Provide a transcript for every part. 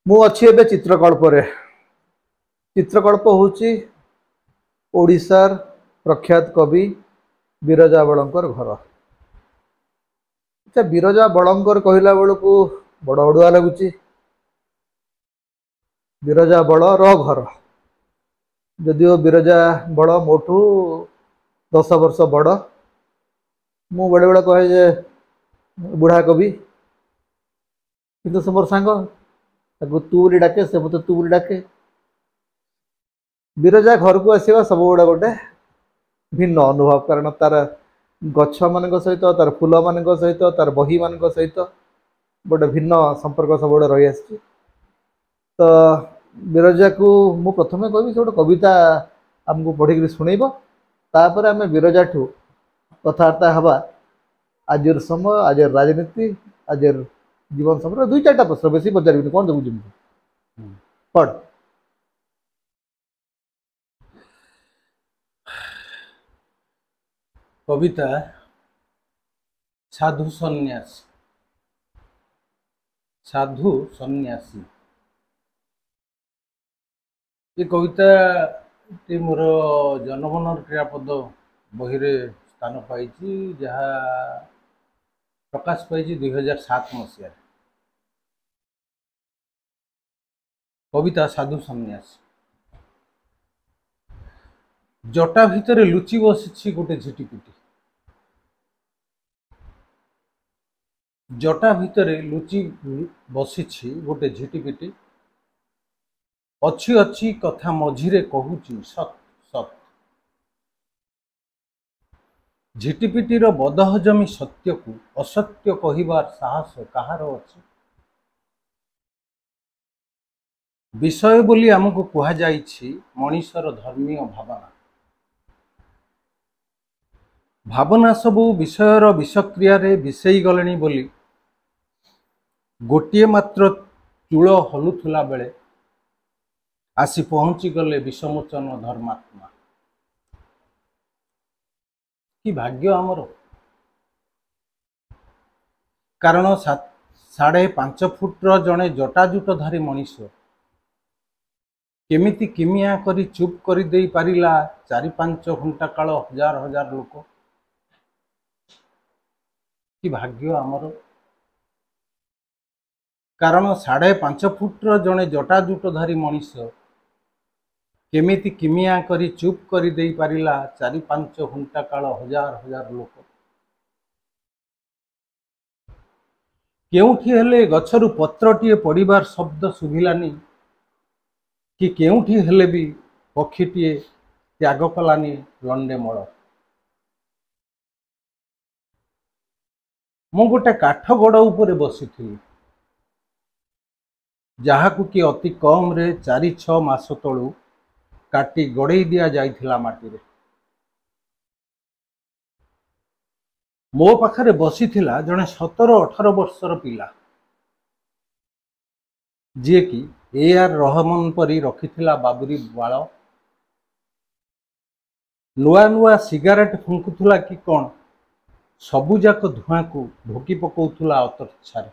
मु अच्छी एबे चित्रकल्प रे। चित्रकल्प होची ओडिशार प्रख्यात कवि बिरजा बलंकर घर। अच्छा, बिरजा बलंकर कहला बेलू बड़ अड़ुआ लगुच। बिरजा बल घर जदिओ बिरजा बल मोठू 10 वर्ष बड़। मु बेले बेले कहे जे बुढ़ा कवि, किंतु से मोर सांग तू बोली डाके, से मत तू बोली डाके। बिरजा घर को आसवा सब गुड़ा गोटे भिन्न अनुभव, कारण तार गछ मान सहित, तार फूल मान सहित, तार बही मान सहित गोटे भिन्न संपर्क सब गुड़ा रही आसी। तो बिरजा को मु प्रथम कहबी से गोटे कविता आमको पढ़ी शुणेब, तापर आम बिरजा ठू कथबार्ता हवा। आज समय, आज राजनीति, आज जीवन समय 2-4टा प्रश्न बेसी पचारि कौन देखुच पढ़। कविता साधु सन्यासी। साधु सन्यासी ये कविता टी मोर जनगणर क्रियापद बही रे स्थान पाई, जहाँ प्रकाश पाई 2007 मसीह। कविता साधु सन्यासी। जटा भितर लुचि बसी गोटे झिटिपिटी। जटा भितर लुचि बसी गोटे झिटिपिटी। अच्छी अच्छी कथा मझिरे कहूची सत सत। झिटिपिटीर बदहजमी सत्य को असत्य कहिबार साहस कहार अछि? विषय बोली आमको कहा जाइछि मनीषर धर्मीय भावना। भावना सबू विषयर विषक्रिया रे विषयी गलेनी बोली गोटिए मात्र चूल हलुथुला बेले आसी पहुंची गले विषमोचन धर्मात्मा। कि भाग्य आमर! कारण 5.5 फुट्र जड़े जटाजुटधारी मनीष केमिति किमिया करी चुप कर दे पारिला 4-5 घंटा काल हजार हजार लोक। कि भाग्य आमर! कारण 5.5 फुट्र जड़े जटाजुटधारी मनीष केमिति किमिया करी चुप कर दे पारिला 4-5 घंटा काल हजार हजार लोक। केउठी हेले गछरु पत्रटीए पड़िबार शब्द शुभिलानी, कि केउठी हेले भी पक्षीटीए त्याग कलानी लंडे मल। मु गोटे काठ गड़ उपरे बसी थी, जहाकू कि अति कम रे 4-6 मास तलू काटी गड़े दिया जाइथिला माटी रे। मो पाखरे बसी थिला जने 17-18 वर्षर पिला, जे कि AR रहमान परी रखिथिला बाबुरी बाल। नुआ नुआ सिगारेट फुंकुथुला कि कौन सबुजाक धुआं को ढोकी पकाउथुला अतर्छारे।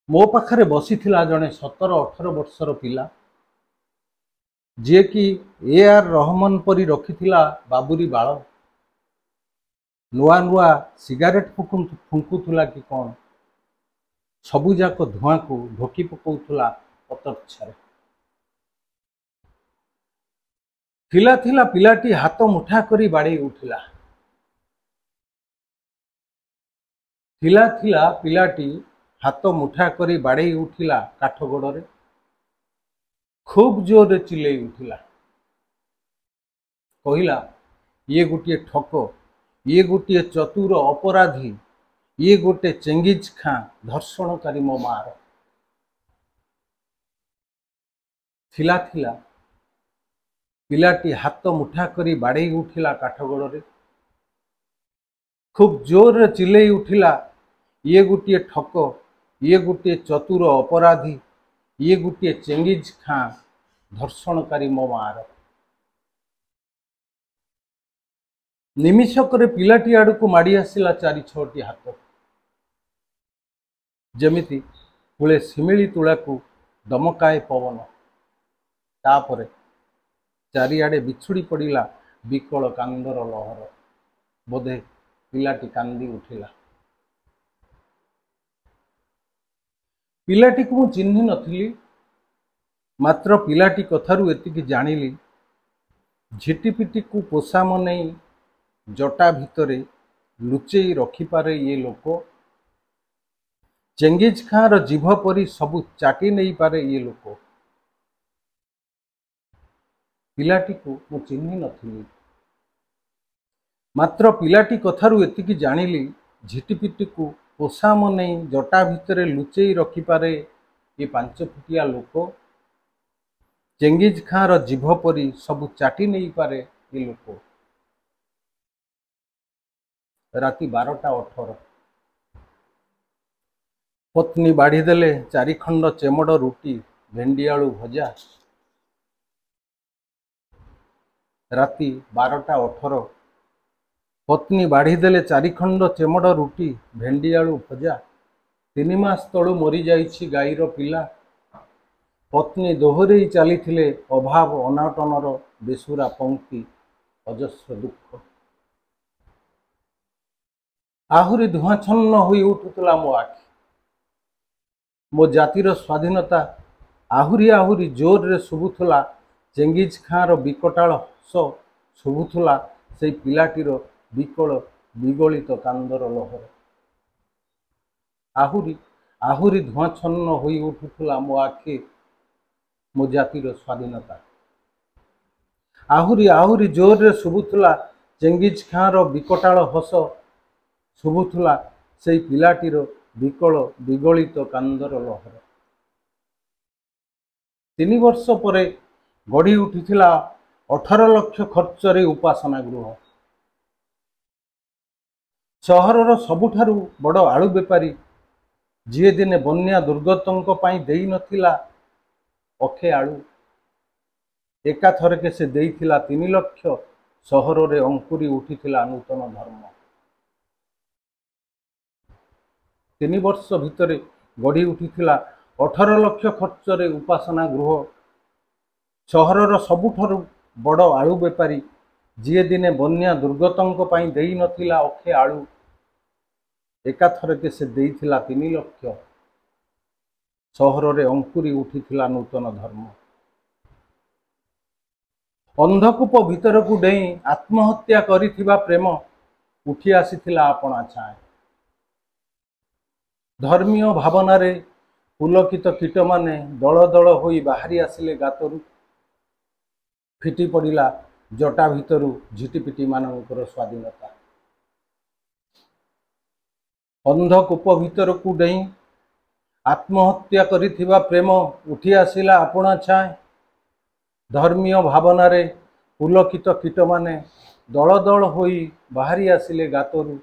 मो पाखरे बसी थिला जने 17-18 वर्षर पिला, जे कि AR रहमान परी रखिथिला बाबुरी बाल। नुआ नुआ सिगारेट फुंकुथुला कि कौन सबुजाक धुआं को ढोकी पकाउथुला अतर्छारे। थिला थिला पिलाटी हाथ मुठा करी बाड़ी उठिला। थिला थिला पिलाटी हाथ मुठा करी बाड़ी उठिला काठ गोड़े। खूब जोर चिल्लै उठिला, कहिला ये गोटे ठक, ये गोटे चतुर अपराधी, ये गोटे चेंगिज खां धर्षणकारी मो मार। थिला थिला पिलाटी हाथ मुठा करी बाड़ी उठिला काठ गोड़े। खूब जोर चिल्लै उठिला, ये गोटे ठक, ये गोटे चतुर अपराधी, ये गोटे चेंगिज खां धर्षणकारी मो मार। निमिषक पिलाटी आड़ को माड़ी आसला 4-6टी हाथ। ଯେମିତି କୂଳେ ଶିମିଳି ତୁଳାକୁ ଦମକାଏ ପବନ। ତାପରେ ଚାରିଆଡ଼େ ବିଛୁଡ଼ି ପଡ଼ିଲା ବିକଳ କାନ୍ଦର ଲହର। ବୋଧେ ପିଲାଟି କାନ୍ଦି ଉଠିଲା। ପିଲାଟିକୁ ମୁଁ ଚିହ୍ନି ନଥିଲି, ମାତ୍ର ପିଲାଟି କଥାରୁ ଏତିକି ଜାଣିଲି, ଝିଟିପିଟିକୁ ପୋଷା ମନେଇ ଜଟା ଭିତରେ ଲୁଚେଇ ରଖିପାରେ ଇଏ ଲୋକ। ଚେଙ୍ଗିଜ ଖାଁର ଜିଭ ପରି ସବୁ ଚାଟି ନେଇପାରେ ଇଏ ଲୋକ। ପିଲାଟିକୁ ମୁଁ ଚିହ୍ନି ନଥିଲି, ମାତ୍ର ପିଲାଟି କଥାରୁ ଏତିକି ଜାଣିଲି, ଝିଟିପିଟିକୁ ପୋଷା ମନେଇ ଜଟା ଭିତରେ ଲୁଚେଇ ରଖିପାରେ ଏ 5 ଫୁଟିଆ ଲୋକ। ଚେଙ୍ଗିଜ ଖାଁର ଜିଭ ପରି ସବୁ ଚାଟି ନେଇପାରେ ଏ ଲୋକ। ରାତି 12:18। ପତ୍ନୀ ବାଢ଼ି ଦେଲେ 4 ଖଣ୍ଡ ଚେମଡ଼ ରୁଟି, ଭେଣ୍ଡି ଆଳୁ ଭଜା। ରାତି 12:18। ପତ୍ନୀ ବାଢ଼ି ଦେଲେ 4 ଖଣ୍ଡ ଚେମଡ଼ ରୁଟି, ଭେଣ୍ଡି ଆଳୁ ଭଜା। 3 ମାସ ତଳୁ ମରିଯାଇଛି ଗାଈର ପିଲା। ପତ୍ନୀ ଦୋହରେଇ ଚାଲିଥିଲେ ଅଭାବ ଅନାଟନର ବେସୁରା ପଙ୍କ୍ତି, ଅଜସ୍ର ଦୁଃଖ। ଆହୁରି ଧୂଆଁଛନ୍ନ ହୋଇ ଉଠୁଥିଲା ମୋ ଆଖି। ମୋ ଜାତିର ସ୍ୱାଧୀନତା ଆହୁରି ଆହୁରି ଜୋରରେ ଶୁଭୁଥିଲା। ଚେଙ୍ଗିଜ ଖାଁର ବିକଟାଳ ହସ ଶୁଭୁଥିଲା ସେଇ ପିଲାଟିର ବିକଳ ବିଗଳିତ କାନ୍ଦର ଲହର। ଆହୁରି ଆହୁରି ଧୂଆଁଛନ୍ନ ହୋଇ ଉଠୁଥିଲା ମୋ ଆଖି। ମୋ ଜାତିର ସ୍ୱାଧୀନତା ଆହୁରି ଆହୁରି ଜୋରରେ ଶୁଭୁଥିଲା। ଚେଙ୍ଗିଜ ଖାଁର ବିକଟାଳ ହସ ଶୁଭୁଥିଲା ସେଇ ପିଲାଟିର ବିକଳ ବିଗଳିତ କାନ୍ଦର ଲହର। 3 ବର୍ଷ ପରେ ଗଢ଼ି ଉଠିଥିଲା 18 ଲକ୍ଷ ଖର୍ଚ୍ଚରେ ଉପାସନା ଗୃହ। ସହରର ସବୁଠାରୁ ବଡ଼ ଆଳୁ ବେପାରୀ, ଯିଏ ଦିନେ ବନ୍ୟା ଦୁର୍ଗତଙ୍କ ପାଇଁ ଦେଇ ନଥିଲା ଅଖେ ଆଳୁ, ଏକାଥରକେ ସେ ଦେଇଥିଲା 3 ଲକ୍ଷ। ସହରରେ ଅଙ୍କୁରି ଉଠିଥିଲା ନୂତନ ଧର୍ମ। 3 ବର୍ଷ ଭିତରେ ଗଢ଼ି ଉଠିଥିଲା 18 ଲକ୍ଷ ଖର୍ଚ୍ଚରେ ଉପାସନା ଗୃହ। ସହରର ସବୁଠାରୁ ବଡ଼ ଆଳୁ ବେପାରୀ, ଯିଏ ଦିନେ ବନ୍ୟା ଦୁର୍ଗତଙ୍କ ପାଇଁ ଦେଇ ନଥିଲା ଅଖେ ଆଳୁ, ଏକାଥରକେ ସେ ଦେଇଥିଲା 3 ଲକ୍ଷ। ସହରରେ ଅଙ୍କୁରି ଉଠିଥିଲା ନୂତନ ଧର୍ମ। ଅନ୍ଧକୂପ ଭିତରକୁ ଡେଇଁ ଆତ୍ମହତ୍ୟା କରିଥିବା ପ୍ରେମ ଉଠି ଆସିଥିଲା ଆପଣା ଛାଏଁ। ଧର୍ମୀୟ ଭାବନାରେ ପୁଲକିତ କୀଟମାନେ ଦଳ ଦଳ ହୋଇ ବାହାରି ଆସିଲେ ଗାତରୁ। ଫିଟି ପଡ଼ିଲା ଜଟା ଭିତରୁ ଝିଟିପିଟି ମାନଙ୍କର ସ୍ୱାଧୀନତା। ଅନ୍ଧକୂପ ଭିତରକୁ ଡେଇଁ ଆତ୍ମହତ୍ୟା କରିଥିବା ପ୍ରେମ ଉଠି ଆସିଲା ଆପଣା ଛାଏଁ। ଧର୍ମୀୟ ଭାବନାରେ ପୁଲକିତ କୀଟମାନେ ଦଳ ଦଳ ହୋଇ ବାହାରି ଆସିଲେ ଗାତରୁ।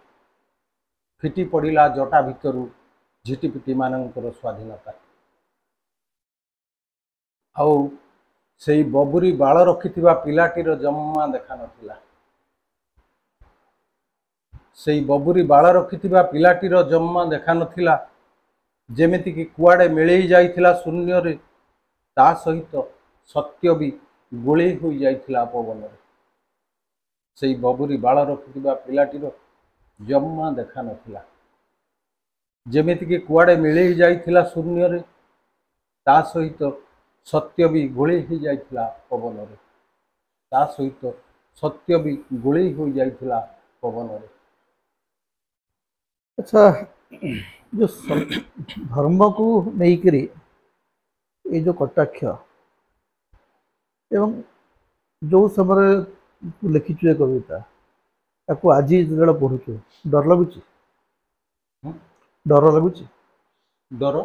ଫିଟି ପଡ଼ିଲା ଜଟା ଭିତରୁ ଝିଟିପିଟି ମାନଙ୍କର ସ୍ୱାଧୀନତା। ଆଉ ସେଇ ବବୁରି ବାଳ ରଖିଥିବା ପିଲାଟିର ଜମା ଦେଖା ନଥିଲା। ସେଇ ବବୁରି ବାଳ ରଖିଥିବା ପିଲାଟିର ଜମା ଦେଖା ନଥିଲା। ଯେମିତିକି କୁଆଡ଼େ ମିଳେଇ ଯାଇଥିଲା ଶୂନ୍ୟରେ, ତା ସହିତ ସତ୍ୟ ବି ଗୋଳେଇ ହୋଇ ଯାଇଥିଲା ପବନରେ। ସେଇ ବବୁରି ବାଳ ରଖିଥିବା ପିଲାଟିର ଜମା ଦେଖା ନଥିଲା। ଯେମିତିକି କୁଆଡ଼େ ମିଳେଇ ଯାଇଥିଲା ଶୂନ୍ୟରେ, ତା ସହିତ ସତ୍ୟ ବି ଗୋଳେଇ ହୋଇ ଯାଇଥିଲା ପବନରେ। ତା ସହିତ ସତ୍ୟ ବି ଗୋଳେଇ ହୋଇ ଯାଇଥିଲା ପବନରେ। ଆଚ୍ଛା, ଯୋଉ ଧର୍ମକୁ ନେଇକରି ଏଇ ଯୋଉ କଟାକ୍ଷ ଏବଂ ଯୋଉ ସମୟରେ ତୁ ଲେଖିଛୁ ଏ କବିତା, ତାକୁ ଆଜି ଯେତେବେଳେ ପଢୁଛୁ ଡର ଲାଗୁଛି? ଡର ଲାଗୁଛି? ଡର?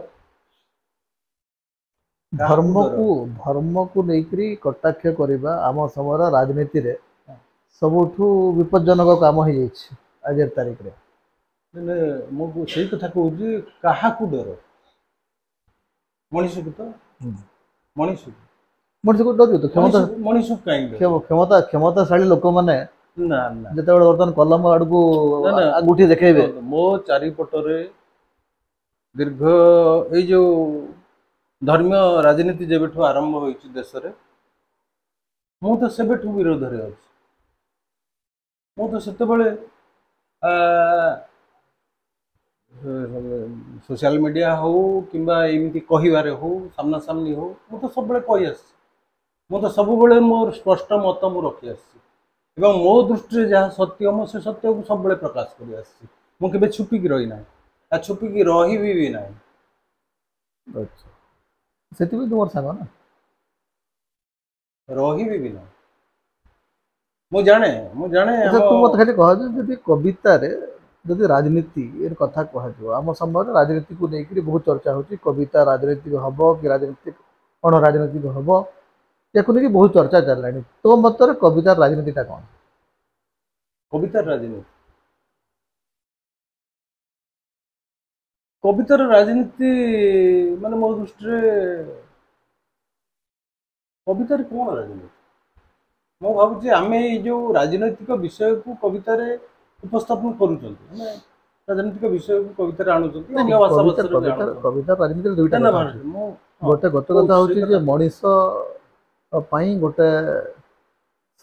ଧର୍ମକୁ ନେଇକରି କଟାକ୍ଷ କରିବା ଆମ ସମୟର ରାଜନୀତିରେ ସବୁଠୁ ବିପଜ୍ଜନକ କାମ ହେଇଯାଇଛି ଆଜିର ତାରିଖରେ। ମୁଁ ସେଇ କଥା କହୁଛି, କାହାକୁ ଡର? ମଣିଷକୁ ତ। ମଣିଷକୁ ଡରୁଛୁ ତ? ମଣିଷକୁ କାହିଁକି? କ୍ଷମତାଶାଳୀ ଲୋକମାନେ ନା ନା, ଯେତେବେଳେ ବର୍ତ୍ତମାନ କଲମ ଆଡକୁ ଆଙ୍ଗୁଠି ଦେଖେଇବେ। ମୋ ଚାରିପଟରେ दीर्घ ये जो धर्मीय राजनीति जेबेठू आरंभ होइछि देश रे मु तो सेबेठू विरोध रे अछि मु तो सेते बेले सोशल मीडिया हो किंबा एमती कहिबारे हो सामना सामनी हो मु तो सब बेले कहि आछि मु तो सब बेले मोर स्पष्ट मत मु रखि आछि एवं मो दृष्टि जहाँ सत्य मु से सत्य को सब बेले प्रकाश करि आछि मु केबे छुपी की रही ना आ छुपी की रही भी ना अच्छा से तुम सांग ना रही भी ना मु जाने अच्छा तुम मत खाली कह जदि कवितार जदि राजनीति ए कथा कह आम समय राजनीति को लेकर बहुत चर्चा होची कविता राजनीतिक हम कि राजनीतिक अण राजनीतिक हम या बहुत चर्चा चललानी तो मत कवितार राजनीतिटा कौन कवितार राजनीति कवितार राजनीति माने मो दृष्टि कवितार कौन राजनीति मु भावुँ आम जो राजनैतिक विषय को कवितार उपस्थापन करुँच राजनीतिक विषय को कवितार आणुचंती अन्य भाषा भाषा कविता राजनीति दुईटा गोटे गोटे कथा हूँ मनीष गोटे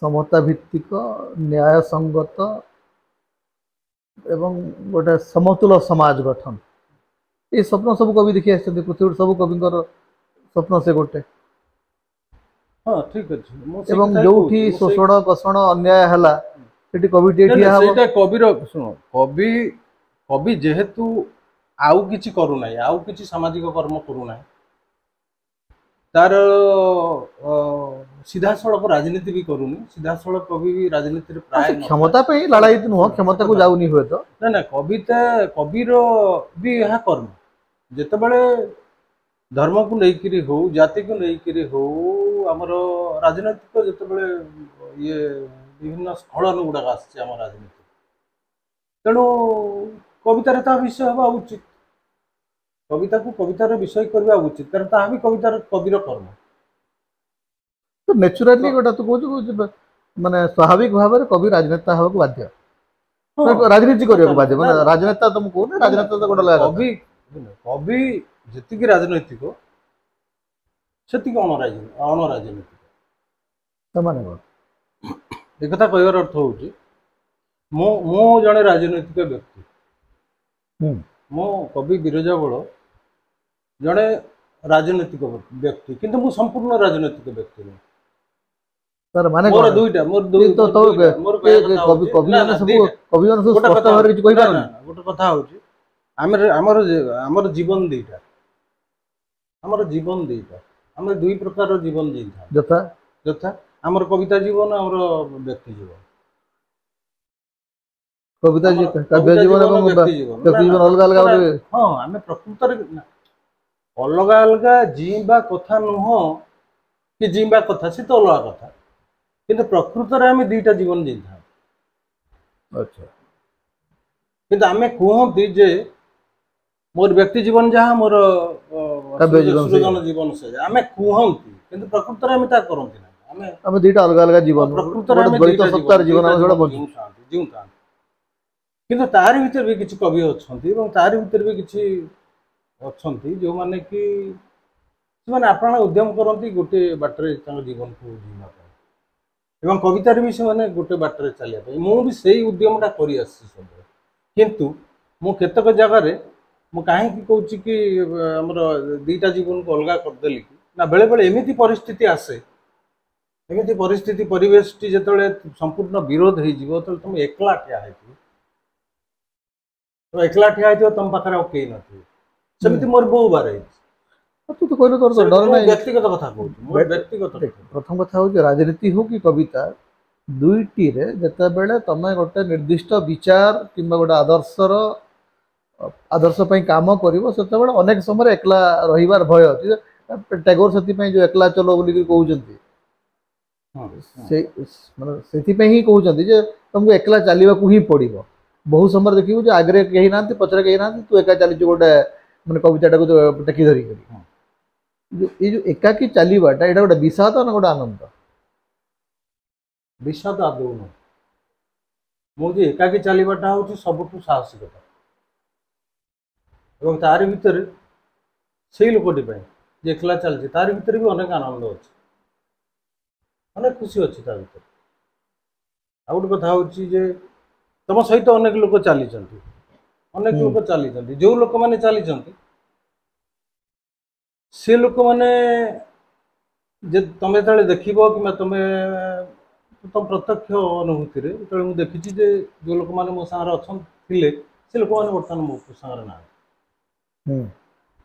समता भित्तिक न्याय संगत एवं गोटे समतुल समाज गठन ये स्वप्न सब कवि देखी आसते पृथ्वी सब कवि स्वप्न से गोटे हाँ ठीक अच्छे एवं जो शोषण कषण अन्याय है कविर शुण कवि कवि जेहेतु आउ किछि करूना आउ किछि सामाजिक कर्म करूना तार सीधा सड़क राजनीति भी करूनी सीधा सड़क कवि भी राजनीति प्राय क्षमता पे लड़ाई नुह क्षमता को जाऊनी हुए तो ना कविता कविर भी यह कर्म जेते बड़े धर्म को लेकिरी हो जाति को लेकिरी हो आमर राजनैतिक जेते बड़े ये विभिन्न स्खलन गुड़ाक आसছে आम राजनीति तेणु कवितार ता विषय हवा उचित कविता को कवितार विषय करवा उचित कारण ता भी कवितार कविर कर्म तो नेचुराली गोटा तो कहूँ माने स्वाभाविक भाव में कवि राजनेता हवा बाध्य राजनीति करने बाध्य माने राजनेता तुम कहूँ राजनेता तो गोटे कवि कवि जी राजनैतिक से अण राजनीतिक एक कथा कहर अर्थ हूँ मो जड़े राजनैतिक व्यक्ति मो कवि बिरजा बल जड़े राजनैतिक व्यक्ति किंतु मु संपूर्ण राजनैतिक व्यक्ति नहीं सर माने मोर दुईटा मोर दुई तो कवि कवि माने सब कवि माने सब स्पष्ट भाव रे कहि पारन गोटे कथा होची हमर जीवन दीटा हमर जीवन दीटा हम दुई प्रकार जीवन जीता जथा जथा हमर कविता जीवन हमर व्यक्ति जीवन कविता जी काव्य जीवन एवं व्यक्ति जीवन अलग अलग हां हमें प्रकृत रे अलग अलग जीवा कथा नुह कि जीवा कथा से तो अलग कथा किंतु प्रकृत रे हमें दुईटा जीवन जीता अच्छा किंतु हमें कहते जे मोर व्यक्ति जीवन जहाँ मोर सृजन जीवन से आम कहती किंतु प्रकृत में ता करती ना आम दुईटा अलग अलग जीवन प्रकृत सत्तार जीवन जीव था किंतु तार भीतर भी किसी कवि अच्छा तार भीतर भी किसी अच्छा जो मैंने कि से आपण उद्यम करती गोटे बाटर जीवन को जीवा एवं कवितार भी से गोटे बाटर चलिए मुझे से उद्यमटा कर किंतु मु केतक जगार मु कहीं कहूँ कि आमर दीटा जीवन को अलग करदेली कि ना बेले बेले एमती परिस्थिति आसे एमती परिस्थिति परिवेश टी जो संपूर्ण विरोध हो तुम एकला ठिया तो एकला ठिया तुम पाखे और कई नमती मोर बहु बार तू तो कहले तोर डर नहीं व्यक्तिगत कथा कहूँ व्यक्तिगत प्रथम कथा हूँ राजनीति हो कि कविता दुईटी रे जते बेले तमे गोटे निर्दिष्ट विचार किंबा गोटे आदर्श पे काम करिवो सेते बेले अनेक समय एकला रहिबार भय अछि टैगोर सेति पे जो एकला चलो बोली कहउचंती से माने सेति पे ही कहउचंती जे तुमको एकला चलीबा को ही पड़िबो बहुत समय देखिबो जे आगरे कहि नांती पछरे कहि नांती तू एका चली गोटे माने कविताटा को टेकी धरी करी ये जो एकाकी चलीबाटा एटा गोटे विषाद ना गोटे आनंद विषाद आदौ न मुझे एकाकी चलीबाटा हूँ सबुठू साहसिकता ଏବଂ ତାରି ଭିତରେ ସେଇ ଲୋକଟି ପାଇଁ ଯେ ଏକଲା ଚାଲିଛି ତାରି ଭିତରେ ବି ଅନେକ ଆନନ୍ଦ ଅଛି, ଅନେକ ଖୁସି ଅଛି ତା ଭିତରେ। ଆଉ ଗୋଟେ କଥା ହେଉଛି ଯେ ତମ ସହିତ ଅନେକ ଲୋକ ଚାଲିଛନ୍ତି, ଅନେକ ଲୋକ ଚାଲିଛନ୍ତି, ଯେଉଁ ଲୋକମାନେ ଚାଲିଛନ୍ତି ସେ ଲୋକମାନେ ଯେ ତମେ ଯେତେବେଳେ ଦେଖିବ କିମ୍ବା ତମ ପ୍ରତ୍ୟକ୍ଷ ଅନୁଭୂତିରେ ଯେତେବେଳେ ମୁଁ ଦେଖିଛି ଯେ ଯେଉଁ ଲୋକମାନେ ମୋ ସାଙ୍ଗରେ ଅଛନ୍ତି ଥିଲେ ସେ ଲୋକମାନେ ବର୍ତ୍ତମାନ ମୋ ସାଙ୍ଗରେ ନାହାନ୍ତି।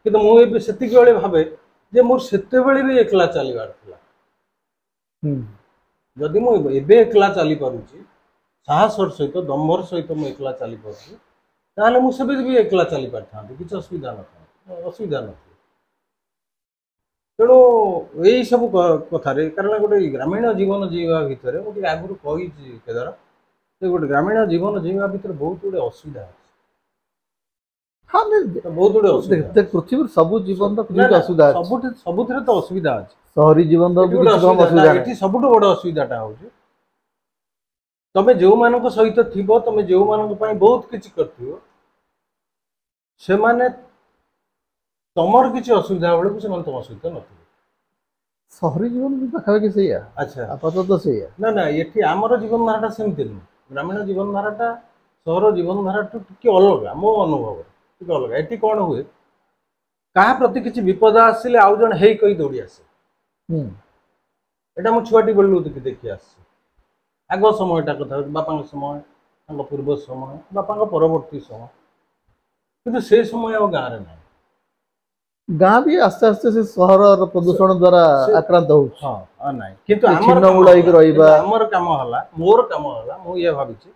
କିନ୍ତୁ ମୁଁ ଏବେ ସେତିକି ବେଳେ ଭାବେ ଯେ ମୋର ସେତେବେଳେ ବି ଏକଲା ଚାଲିବାର ଥିଲା। ଯଦି ମୁଁ ଏବେ ଏକଲା ଚାଲିପାରୁଛି, ସାହସର ସହିତ ଦମ୍ଭର ସହିତ ମୁଁ ଏକଲା ଚାଲିପାରୁଛି, ତାହେଲେ ମୁଁ ସେବେ ବି ଏକଲା ଚାଲିପାରିଥାନ୍ତି, କିଛି ଅସୁବିଧା ନଥିଲା। ତେଣୁ ଏଇ ସବୁ କଥାରେ, କାରଣ ଗୋଟେ ଗ୍ରାମୀଣ ଜୀବନ ଜିଇବା ଭିତରେ ମୁଁ ଟିକେ ଆଗରୁ କହିଛି କେଦାର ଯେ ଗୋଟେ ଗ୍ରାମୀଣ ଜୀବନ ଜିଇବା ଭିତରେ ବହୁତ ଗୁଡେ ଅସୁବିଧା ଅଛି। ବହୁତ ଗୁଡେ ଅସୁବିଧା, ପୃଥିବୀର ସବୁ ଜୀବନର କିଛି ଅସୁବିଧା ଅଛି, ସବୁଥିରେ ତ ଅସୁବିଧା ଅଛି। ସହରୀ ଜୀବନର ଏଠି ସବୁଠୁ ବଡ ଅସୁବିଧାଟା ହଉଛି ତମେ ଯେଉଁମାନଙ୍କ ସହିତ ଥିବ, ତମେ ଯେଉଁମାନଙ୍କ ପାଇଁ ବହୁତ କିଛି କରିଥିବ, ସେମାନେ ତମର କିଛି ଅସୁବିଧା ବେଳକୁ ସେମାନେ ତମ ସହିତ ନଥିବେ। ସହରୀ ଜୀବନ ବି ପାଖାପାଖି ସେଇଆ। ଆଚ୍ଛା, ଆପାତତଃ ସେଇଆ। ନା ଏଠି ଆମର ଜୀବନ ଧାରାଟା ସେମିତି ନୁହେଁ। ଗ୍ରାମୀଣ ଜୀବନ ଧାରାଟା ସହର ଜୀବନ ଧାରାଠୁ ଟିକେ ଅଲଗା, ମୋ ଅନୁଭବରେ ଟିକେ ଅଲଗା। ଏଠି କ'ଣ ହୁଏ, କାହା ପ୍ରତି କିଛି ବିପଦ ଆସିଲେ ଆଉ ଜଣେ ହେଇ କହି ଦୌଡ଼ି ଆସେ। ଏଇଟା ମୁଁ ଛୁଆଟି ବେଳୁ ଦେଖି ଆସିଛି। ଆଗ ସମୟଟା କଥା ହେଉଛି, ବାପାଙ୍କ ସମୟ, ତାଙ୍କ ପୂର୍ବ ସମୟ, ବାପାଙ୍କ ପରବର୍ତ୍ତୀ ସମୟ, କିନ୍ତୁ ସେ ସମୟ ଆଉ ଗାଁରେ ନାହିଁ। ଗାଁ ବି ଆସ୍ତେ ଆସ୍ତେ ସେ ସହରର ପ୍ରଦୂଷଣ ଦ୍ୱାରା ଆକ୍ରାନ୍ତ ହଉଛି। ହଁ ନାହିଁ, କିନ୍ତୁ ଆମର କାମ ହେଲା, ମୋର କାମ ହେଲା, ମୁଁ ଇଏ ଭାବିଛି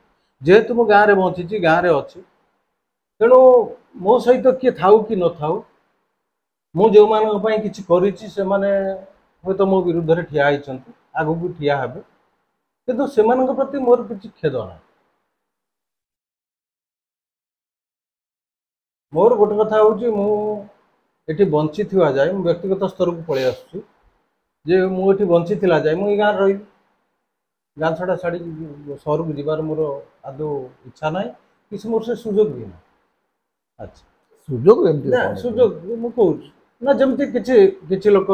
ଯେହେତୁ ମୁଁ ଗାଁରେ ବଞ୍ଚିଛି, ଗାଁରେ ଅଛି, ତେଣୁ ମୋ ସହିତ କିଏ ଥାଉ କି ନଥାଉ, ମୁଁ ଯେଉଁମାନଙ୍କ ପାଇଁ କିଛି କରିଛି ସେମାନେ ହୁଏତ ମୋ ବିରୁଦ୍ଧରେ ଠିଆ ହେଇଛନ୍ତି, ଆଗକୁ ଠିଆ ହେବେ, କିନ୍ତୁ ସେମାନଙ୍କ ପ୍ରତି ମୋର କିଛି ଖେଦ ନାହିଁ। ମୋର ଗୋଟେ କଥା ହେଉଛି, ମୁଁ ଏଠି ବଞ୍ଚିଥିବା ଯାଏ, ମୁଁ ବ୍ୟକ୍ତିଗତ ସ୍ତରକୁ ପଳେଇ ଆସୁଛି ଯେ ମୁଁ ଏଠି ବଞ୍ଚିଥିଲା ଯାଏ ମୁଁ ଏଇ ଗାଁରେ ରହିବି। ଗାଁ ଛଡ଼ା ଛାଡ଼ି ସହରକୁ ଯିବାର ମୋର ଆଦୌ ଇଚ୍ଛା ନାହିଁ, କିଛି ମୋର ସେ ସୁଯୋଗ ବି ନାହିଁ। ଆଚ୍ଛା, ସୁଯୋଗ ମୁଁ କହୁଛି ନା, ଯେମିତି କିଛି ଲୋକ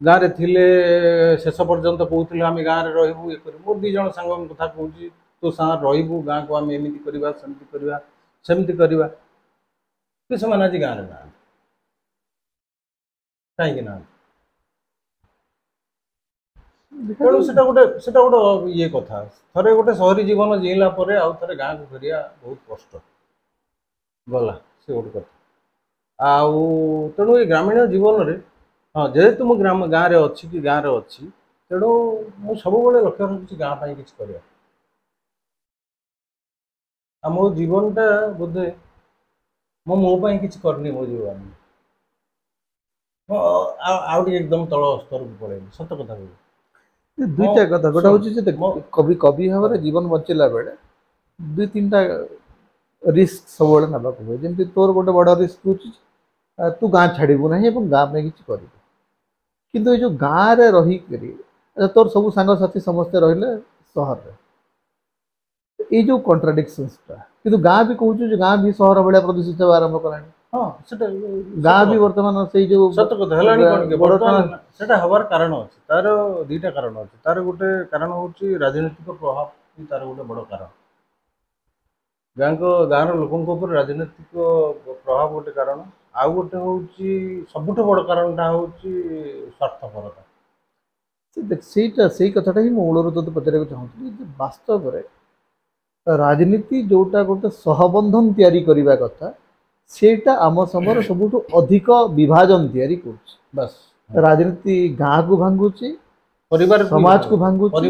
ଗାଁରେ ଥିଲେ ଶେଷ ପର୍ଯ୍ୟନ୍ତ କହୁଥିଲେ ଆମେ ଗାଁରେ ରହିବୁ, ଇଏ କରିବୁ। ମୋର 2 ଜଣ ସାଙ୍ଗଙ୍କ କଥା କହୁଛି, ତୋ ସାଙ୍ଗରେ ରହିବୁ, ଗାଁକୁ ଆମେ ଏମିତି କରିବା, ସେମିତି କରିବା, ସେମିତି କରିବା, କି ସେମାନେ ଆଜି ଗାଁରେ ନାହାନ୍ତି। କାହିଁକି ନାହାନ୍ତି? ତେଣୁ ସେଟା ଗୋଟେ ଇଏ କଥା। ଥରେ ଗୋଟେ ସହରୀ ଜୀବନ ଜିଇଁଲା ପରେ ଆଉ ଥରେ ଗାଁକୁ ଫେରିବା ବହୁତ କଷ୍ଟ। ଗଲା ସେ ଗୋଟେ କଥା। ଆଉ ତେଣୁ ଏ ଗ୍ରାମୀଣ ଜୀବନରେ, ହଁ, ଯେହେତୁ ମୁଁ ଗାଁରେ ଅଛି, ତେଣୁ ମୁଁ ସବୁବେଳେ ଲକ୍ଷ୍ୟ ରଖୁଛି ଗାଁ ପାଇଁ କିଛି କରିବା। ଆଉ ମୋ ଜୀବନଟା ବୋଧେ ମୁଁ ମୋ ପାଇଁ କିଛି କରିନି ମୋ ଜୀବନରେ। ଆଉ ଟିକେ ଏକଦମ ତଳ ସ୍ତରକୁ ପଳେଇବି, ସତ କଥା କହିବି। ଦୁଇଟା କଥା, ଗୋଟେ ହଉଛି ଯେ କବି ଭାବରେ ଜୀବନ ବଞ୍ଚିଲା ବେଳେ 2-3ଟା ରିସ୍କ ସବୁବେଳେ ନେବାକୁ ହୁଏ। ଯେମିତି ତୋର ଗୋଟେ ବଡ଼ ରିସ୍କ ହଉଛି ତୁ ଗାଁ ଛାଡ଼ିବୁ ନାହିଁ ଏବଂ ଗାଁ ପାଇଁ କିଛି କରିବୁ। କିନ୍ତୁ ଏଇ ଯେଉଁ ଗାଁରେ ରହିକରି ତୋର ସବୁ ସାଙ୍ଗସାଥି ସମସ୍ତେ ରହିଲେ ସହରରେ, ଏଇ ଯେଉଁ କଣ୍ଟ୍ରାଡିକ୍ସନ୍ସଟା, କିନ୍ତୁ ଗାଁ ବି କହୁଛୁ ଯେ ଗାଁ ବି ସହର ଭଳିଆ ପ୍ରଦୂଷିତ ହେବା ଆରମ୍ଭ କଲାଣି। ହଁ, ସେଟା ଗାଁ ବି ବର୍ତ୍ତମାନ ସେଇ ଯେଉଁ ସତ କଥା ହେଲାଣି। ସେଟା ହବାର କାରଣ ଅଛି, ତାର 2ଟା କାରଣ ଅଛି। ତାର ଗୋଟେ କାରଣ ହେଉଛି ରାଜନୈତିକ ପ୍ରଭାବ, ତାର ଗୋଟେ ବଡ଼ କାରଣ। ଗାଁର ଲୋକଙ୍କ ଉପରେ ରାଜନୈତିକ ପ୍ରଭାବ ଗୋଟେ କାରଣ। ଆଉ ଗୋଟେ ହେଉଛି, ସବୁଠୁ ବଡ଼ କାରଣଟା ହେଉଛି ସ୍ୱାର୍ଥପରତା। ସେଇ କଥାଟା ହିଁ ମୁଁ ମୂଳରୁ ତୋତେ ପଚାରିବାକୁ ଚାହୁଁଥିଲି ଯେ ବାସ୍ତବରେ ରାଜନୀତି ଯେଉଁଟା ଗୋଟେ ସହବନ୍ଧନ ତିଆରି କରିବା କଥା, ସେଇଟା ଆମ ସମୟରେ ସବୁଠୁ ଅଧିକ ବିଭାଜନ ତିଆରି କରୁଛି। ବାସ୍, ରାଜନୀତି ଗାଁକୁ ଭାଙ୍ଗୁଛି, ସମାଜକୁ ଭାଙ୍ଗୁଛି,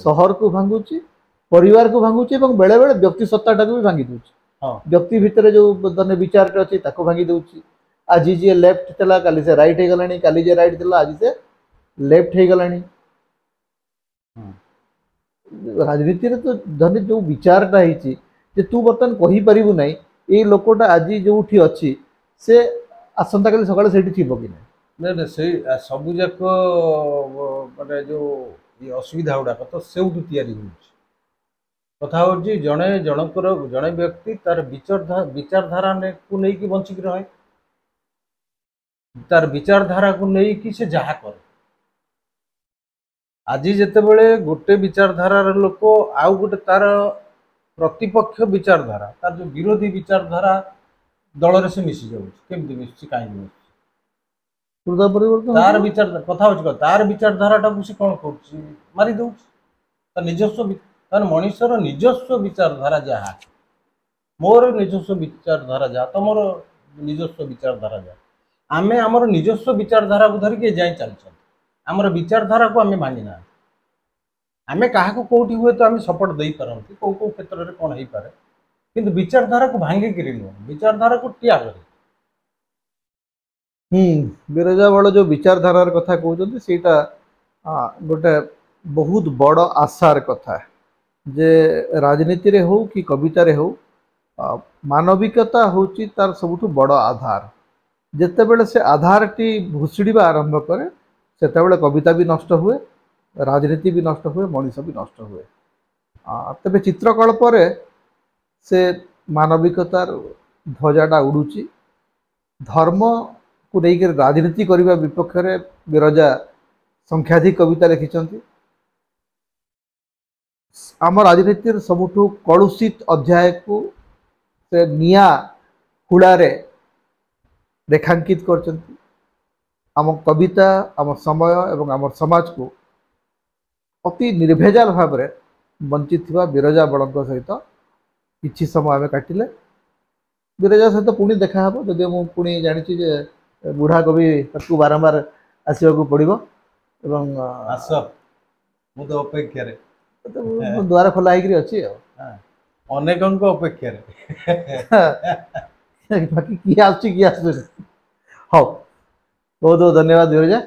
ସହରକୁ ଭାଙ୍ଗୁଛି, ପରିବାରକୁ ଭାଙ୍ଗୁଛି ଏବଂ ବେଳେବେଳେ ବ୍ୟକ୍ତି ସତ୍ତାଟାକୁ ବି ଭାଙ୍ଗି ଦେଉଛି। ବ୍ୟକ୍ତି ଭିତରେ ଯେଉଁ ବିଚାରଟା ଅଛି ତାକୁ ଭାଙ୍ଗି ଦେଉଛି। ଆଜି ଯିଏ ଲେଫ୍ଟ ଥିଲା କାଲି ସେ ରାଇଟ୍ ହେଇଗଲାଣି, କାଲି ଯିଏ ରାଇଟ୍ ଥିଲା ଆଜି ସେ ଲେଫ୍ଟ ହେଇଗଲାଣି। ରାଜନୀତିରେ ତ ଧନି ଯେଉଁ ବିଚାରଟା ହେଇଛି ଯେ ତୁ ବର୍ତ୍ତମାନ କହିପାରିବୁ ନାହିଁ ଏଇ ଲୋକଟା ଆଜି ଯେଉଁଠି ଅଛି ସେ ଆସନ୍ତାକାଲି ସକାଳେ ସେଇଠି ଥିବ କି ନାହିଁ। ନାଇଁ, ସେଇ ସବୁ ଯାକ ମାନେ ଯେଉଁ ଅସୁବିଧା ଗୁଡ଼ାକ ତ ସେଇଠୁ ତିଆରି ହେଉଛି। କଥା ହେଉଛି ଜଣେ ବ୍ୟକ୍ତି ତାର ବିଚାରଧାରା କୁ ନେଇକି ବଞ୍ଚିକି ରହେ, ତାର ବିଚାରଧାରାକୁ ନେଇକି ସେ ଯାହା କରେ। ଆଜି ଯେତେବେଳେ ଗୋଟେ ବିଚାରଧାରାର ଲୋକ ଆଉ ଗୋଟେ ତାର ପ୍ରତିପକ୍ଷ ବିଚାରଧାରା, ତାର ଯୋଉ ବିରୋଧୀ ବିଚାରଧାରା ଦଳରେ ସେ ମିଶି ଯାଉଛି, କେମିତି ମିଶୁଛି, କାହିଁକି ମିଶୁଛି? ହୃଦୟ ପରିବର୍ତ୍ତନ ତାର ହଉଛି। ବିଚାର କଥା ହଉଛି କଣ, ତାର ବିଚାରଧାରାଟାକୁ ସେ କଣ କରୁଛି, ମାରି ଦଉଛି। ତା ନିଜସ୍ୱ ତାର ମଣିଷର ନିଜସ୍ୱ ବିଚାରଧାରା ଯାହା, ମୋର ନିଜସ୍ୱ ବିଚାରଧାରା ଯାହା, ତମର ନିଜସ୍ୱ ବିଚାରଧାରା ଯାହା, ଆମେ ଆମର ନିଜସ୍ୱ ବିଚାରଧାରାକୁ ଧରିକି ଏ ଯାଇ ଚାଲିଛନ୍ତି। ଆମର ବିଚାରଧାରାକୁ ଆମେ ମାନି ନାହାନ୍ତି। ଆମେ କାହାକୁ କୋଉଠି ହୁଏତ ଆମେ ସପୋର୍ଟ ଦେଇପାରନ୍ତି, କୋଉ କୋଉ କ୍ଷେତ୍ରରେ କଣ ହେଇପାରେ, କିନ୍ତୁ ବିଚାରଧାରାକୁ ଭାଙ୍ଗିକିରି ନୁହଁ, ବିଚାରଧାରାକୁ ଟିଆ କରି। ବିରଜା ବଳ ଯୋଉ ବିଚାରଧାରାର କଥା କହୁଛନ୍ତି ସେଇଟା ଗୋଟେ ବହୁତ ବଡ଼ ଆଶାର କଥା ଯେ ରାଜନୀତିରେ ହଉ କି କବିତାରେ ହଉ ମାନବିକତା ହେଉଛି ତାର ସବୁଠୁ ବଡ଼ ଆଧାର। ଯେତେବେଳେ ସେ ଆଧାରଟି ଭୁଷୁଡ଼ିବା ଆରମ୍ଭ କରେ ସେତେବେଳେ କବିତା ବି ନଷ୍ଟ ହୁଏ, ରାଜନୀତି ବି ନଷ୍ଟ ହୁଏ, ମଣିଷ ବି ନଷ୍ଟ ହୁଏ। ତେବେ ଚିତ୍ରକଳ୍ପରେ ସେ ମାନବିକତାର ଧ୍ୱଜାଟା ଉଡ଼ୁଛି। ଧର୍ମକୁ ନେଇକରି ରାଜନୀତି କରିବା ବିପକ୍ଷରେ ବିରଜା ସଂଖ୍ୟାଧିକ କବିତା ଲେଖିଛନ୍ତି। ଆମ ରାଜନୀତିର ସବୁଠୁ କଳୁଷିତ ଅଧ୍ୟାୟକୁ ସେ ନିଆଁ ହୁଳାରେ ରେଖାଙ୍କିତ କରିଛନ୍ତି। ଆମ କବିତା, ଆମ ସମୟ ଏବଂ ଆମ ସମାଜକୁ ଅତି ନିର୍ଭେଜାଲ ଭାବରେ ବଞ୍ଚିଥିବା ବିରଜା ବଳଙ୍କ ସହିତ କିଛି ସମୟ ଆମେ କାଟିଲେ। ବିରଜା ସହିତ ପୁଣି ଦେଖାହେବ, ଯଦିଓ ମୁଁ ପୁଣି ଜାଣିଛି ଯେ ବୁଢ଼ା କବି ତାକୁ ବାରମ୍ବାର ଆସିବାକୁ ପଡ଼ିବ ଏବଂ ଆସ, ମୁଁ ତ ଅପେକ୍ଷାରେ, ଦ୍ୱାର ଖୋଲା ହେଇକରି ଅଛି ଆଉ ଅନେକଙ୍କ ଅପେକ୍ଷାରେ। ବାକି କିଏ ଆସୁଛି କିଏ ଆସୁଛି। ହଉ, ବହୁତ ବହୁତ ଧନ୍ୟବାଦ ବିରଜା।